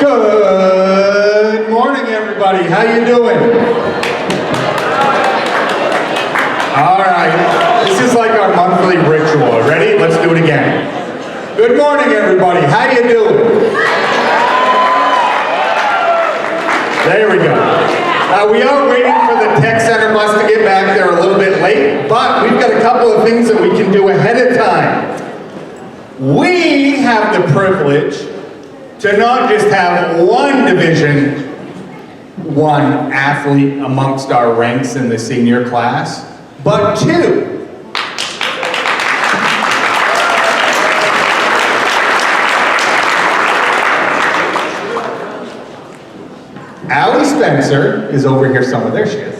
Good morning, everybody. How you doing? All right. This is like our monthly ritual. Ready? Let's do it again. Good morning, everybody. How you doing? There we go. We are waiting for the tech center bus to get back. They're a little bit late, but we've got a couple of things that we can do ahead of time. We have the privilege to not just have one Division I athlete amongst our ranks in the senior class, but two. Allie Spencer is over here somewhere. There she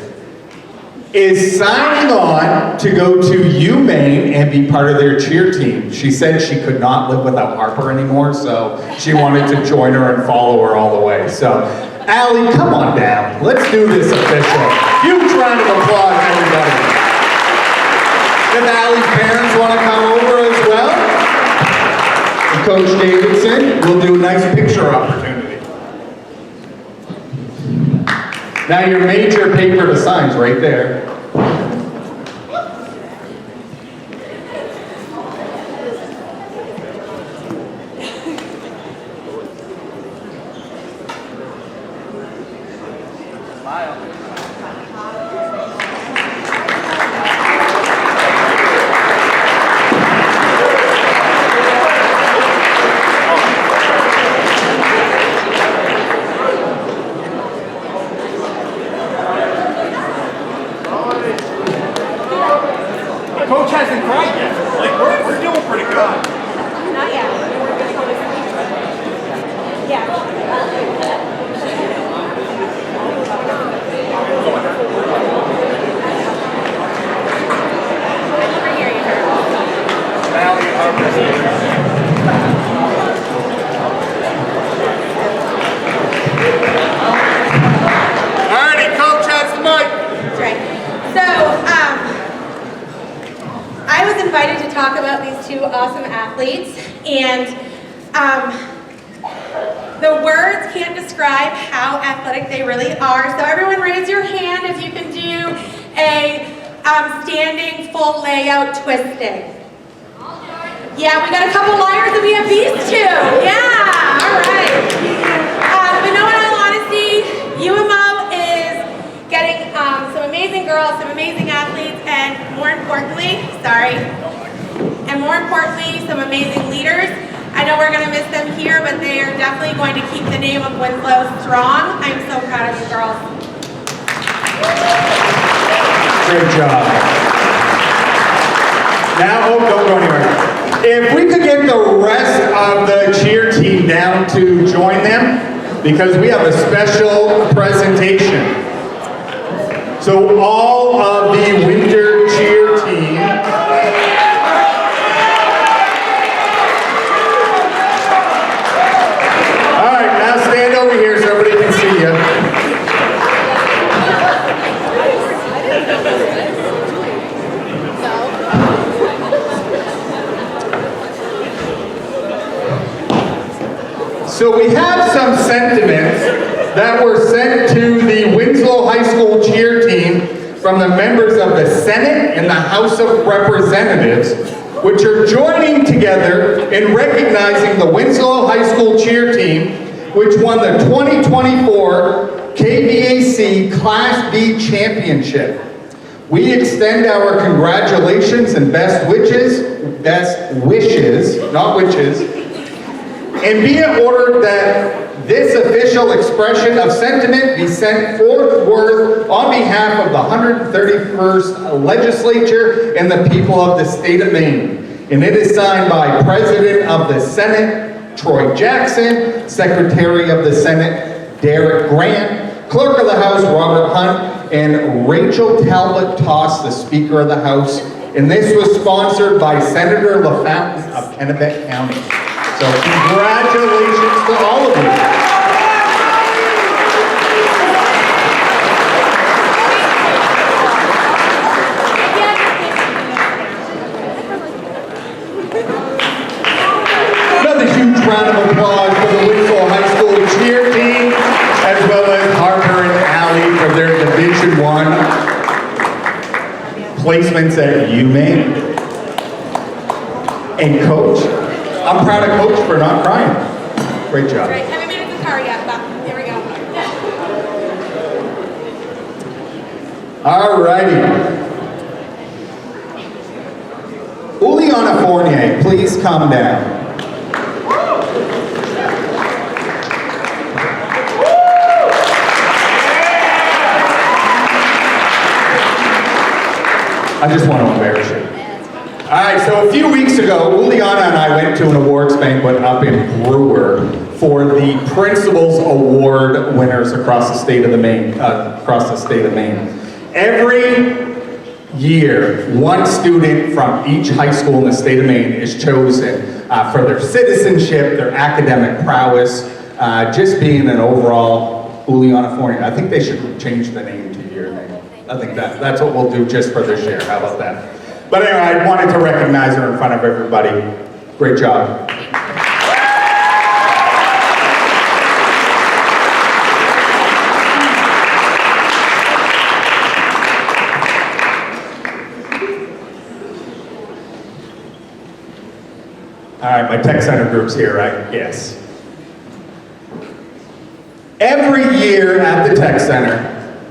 is signing on to go to UMaine and be part of their cheer team. She said she could not live without Harper anymore, so she wanted to join her and follow her all the way. So, Allie, come on down. Let's do this official. Huge round of applause, everybody. If Allie's parents want to come over as well, and Coach Davidson, we'll do a nice picture opportunity. Now your major paper to sign's right there. Coach hasn't cried yet. Like, we're doing pretty good. Not yet. Yeah. Alrighty, Coach has the mic. That's right. So, I was invited to talk about these two awesome athletes, and the words can't describe how athletic they really are. So everyone raise your hand if you can do a standing full layout twisting. Yeah, we got a couple liars and we have these two. Yeah, all right. But no, in all honesty, UMO is getting some amazing girls, some amazing athletes, and more importantly, some amazing leaders. I know we're going to miss them here, but they are definitely going to keep the name of Winslow strong. I'm so proud of you girls. Great job. Now, don't go anywhere. If we could get the rest of the cheer team down to join them, because we have a special presentation. So all of the winter cheer team. All right, now stand over here so everybody can see you. So we have some sentiments that were sent to the Winslow High School cheer team from the members of the Senate and the House of Representatives, which are joining together in recognizing the Winslow High School cheer team, which won the 2024 KVAC Class B Championship. We extend our congratulations and best wishes, not witches, and be it ordered that this official expression of sentiment be sent forthward on behalf of the 131st Legislature and the people of the state of Maine. And it is signed by President of the Senate, Troy Jackson, Secretary of the Senate, Derek Grant, Clerk of the House, Robert Hunt, and Rachel Talbot Toss, the Speaker of the House. And this was sponsored by Senator LaFountain of Kennebec County. So congratulations to all of you. Another huge round of applause for the Winslow High School cheer Division I placements that you made. And Coach, I'm proud of Coach for not crying. Great job. Right, haven't made it to the car yet, but here we go. Alrighty. Juliana Fournier, please come down. I just want to embarrass you. All right, so a few weeks ago, Juliana and I went to an awards banquet up in Brewer for the Principals Award winners across the state of Maine. Every year, one student from each high school in the state of Maine is chosen for their citizenship, their academic prowess, just being an overall Juliana Fournier. I think they should change the name to your name. I think that's what we'll do just for this year. How about that? But anyway, I wanted to recognize her in front of everybody. Great job. All right, my tech center group's here, right? Yes. Every year at the tech center,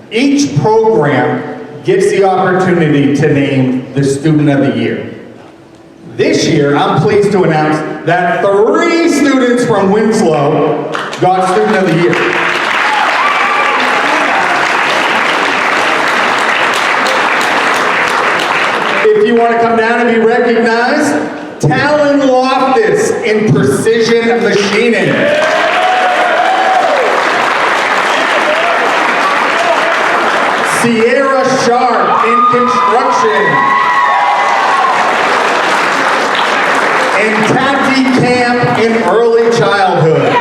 each program gets the opportunity to name the student of the year. This year, I'm pleased to announce that 3 students from Winslow got student of the year. If you want to come down and be recognized, Talon Loftus in precision machining. Sierra Sharp in construction. And Tati Camp in early childhood.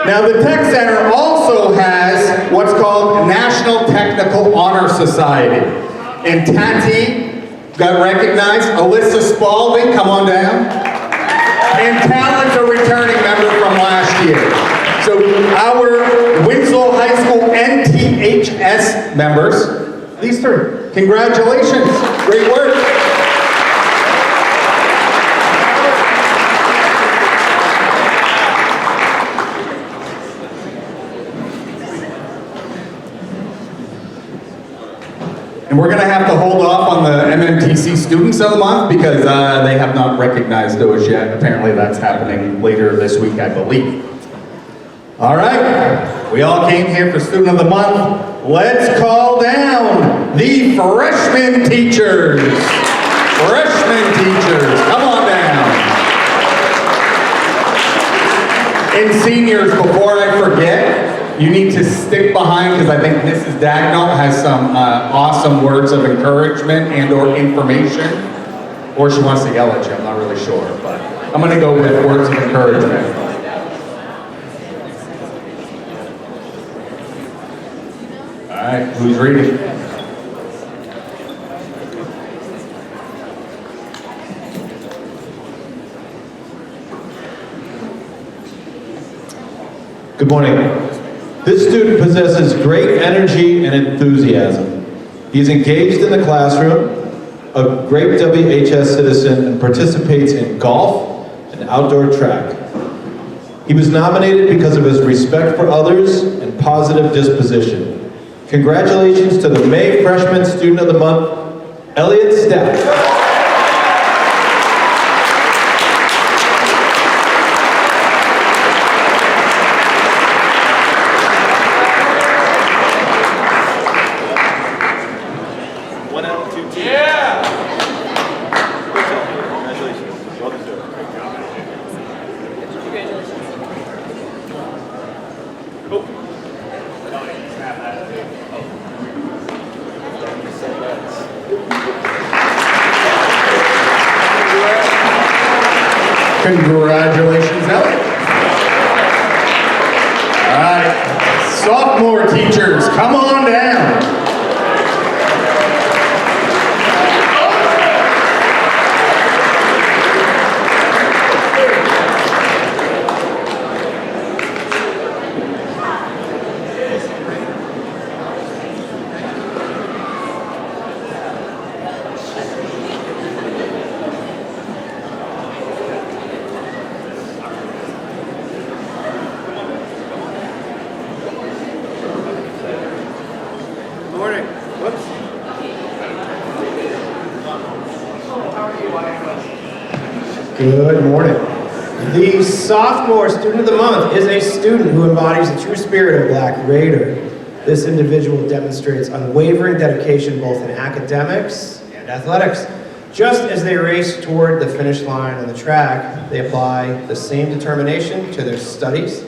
Now the Tech Center also has what's called National Technical Honor Society. And Tati got recognized. Alyssa Spalding, come on down. And Talon's a returning member from last year. So our Winslow High School NTHS members, these 3, congratulations, great work. And we're going to have to hold off on the MMTC Students of the Month because they have not recognized those yet. Apparently that's happening later this week, I believe. All right, we all came here for Student of the Month. Let's call down the freshman teachers. Freshman teachers, come on down. And seniors, before I forget, you need to stick behind because I think Mrs. Dagnall has some awesome words of encouragement and or information. Or she wants to yell at you, I'm not really sure. But I'm going to go with words of encouragement. All right, who's reading? Good morning. This student possesses great energy and enthusiasm. He is engaged in the classroom, a great WHS citizen, and participates in golf and outdoor track. He was nominated because of his respect for others and positive disposition. Congratulations to the May Freshman Student of the Month, Elliot Stepp. Congratulations, Elliot. All right, sophomore teachers, come on down. Good morning. The sophomore student of the month is a student who embodies the true spirit of Black Raider. This individual demonstrates unwavering dedication both in academics and athletics. Just as they race toward the finish line on the track, they apply the same determination to their studies,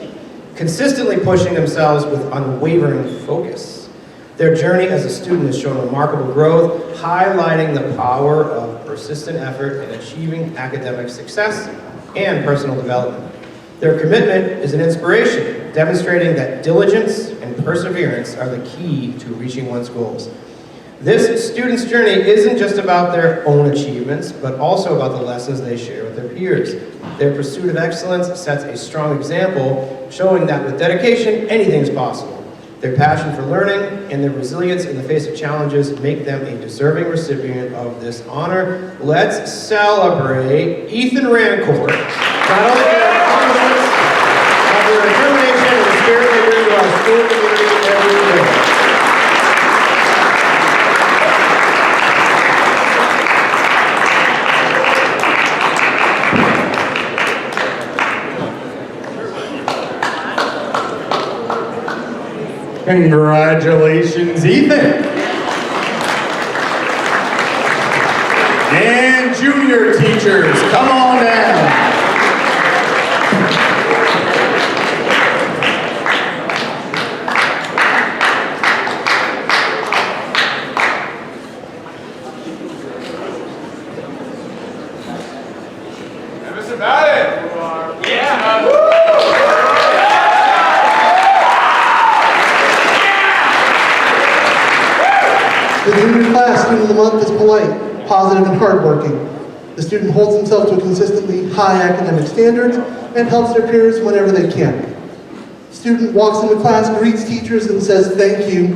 consistently pushing themselves with unwavering focus. Their journey as a student has shown remarkable growth, highlighting the power of persistent effort in achieving academic success and personal development. Their commitment is an inspiration, demonstrating that diligence and perseverance are the key to reaching one's goals. This student's journey isn't just about their own achievements, but also about the lessons they share with their peers. Their pursuit of excellence sets a strong example, showing that with dedication, anything is possible. Their passion for learning and their resilience in the face of challenges make them a deserving recipient of this honor. Let's celebrate Ethan Rancourt, not only for their accomplishments, but for their determination and the spirit they bring to our school community every day. Congratulations, Ethan. And junior teachers, come on down. Tell us about it. Yeah. The junior class student of the month is polite, positive, and hardworking. The student holds himself to consistently high academic standards and helps their peers whenever they can. The student walks into class, greets teachers, and says thank you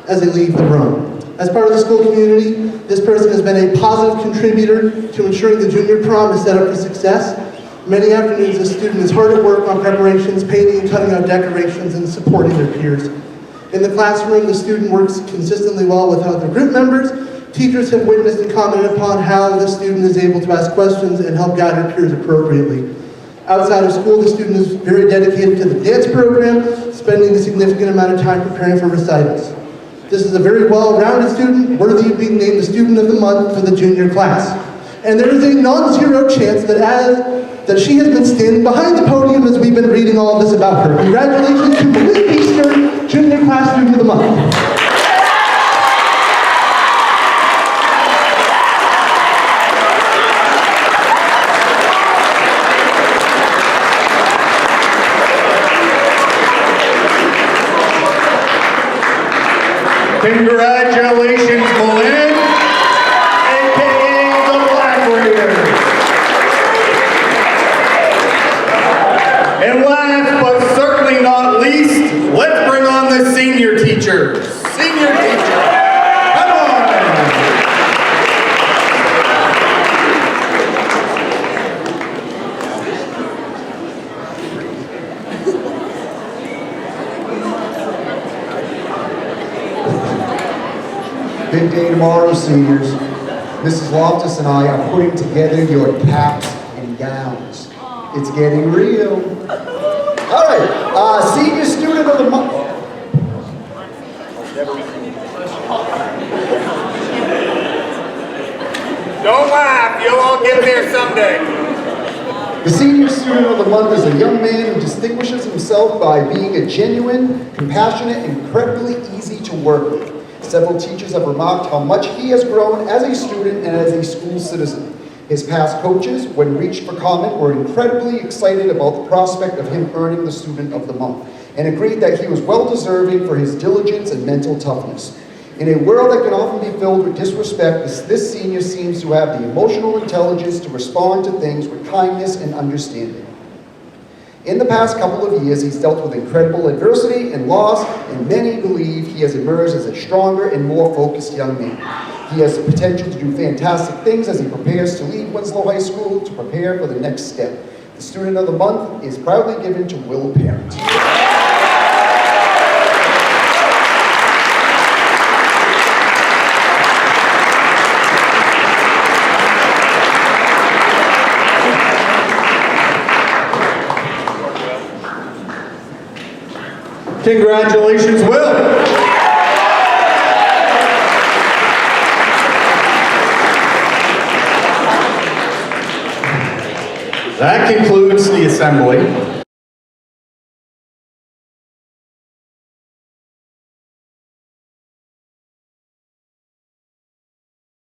as they leave the room. As part of the school community, this person has been a positive contributor to ensuring the junior prom is set up for success. Many afternoons, the student is hard at work on preparations, painting and cutting out decorations, and supporting their peers. In the classroom, the student works consistently well with other group members. Teachers have witnessed and commented upon how the student is able to ask questions and help guide her peers appropriately. Outside of school, the student is very dedicated to the dance program, spending a significant amount of time preparing for recitals. This is a very well-rounded student, worthy of being named the Student of the Month for the junior class. And there is a non-zero chance that she has been standing behind the podium as we've been reading all of this about her. Congratulations to Malik Easter, Junior Class Student of the Month. Congratulations, Malin, aka the Black Raiders. And last but certainly not least, let's bring on the senior teachers. Senior teachers, come on. Big day tomorrow, seniors. Mrs. Loftus and I are putting together your caps and gowns. It's getting real. All right, senior student of the month. Don't laugh, you'll all get there someday. The senior student of the month is a young man who distinguishes himself by being a genuine, compassionate, and incredibly easy to work with. Several teachers have remarked how much he has grown as a student and as a school citizen. His past coaches, when reached for comment, were incredibly excited about the prospect of him earning the Student of the Month, and agreed that he was well-deserving for his diligence and mental toughness. In a world that can often be filled with disrespect, this senior seems to have the emotional intelligence to respond to things with kindness and understanding. In the past couple of years, he's dealt with incredible adversity and loss, and many believe he has emerged as a stronger and more focused young man. He has the potential to do fantastic things as he prepares to leave Winslow High School to prepare for the next step. The Student of the Month is proudly given to Will Parent. Congratulations, Will. That concludes the assembly.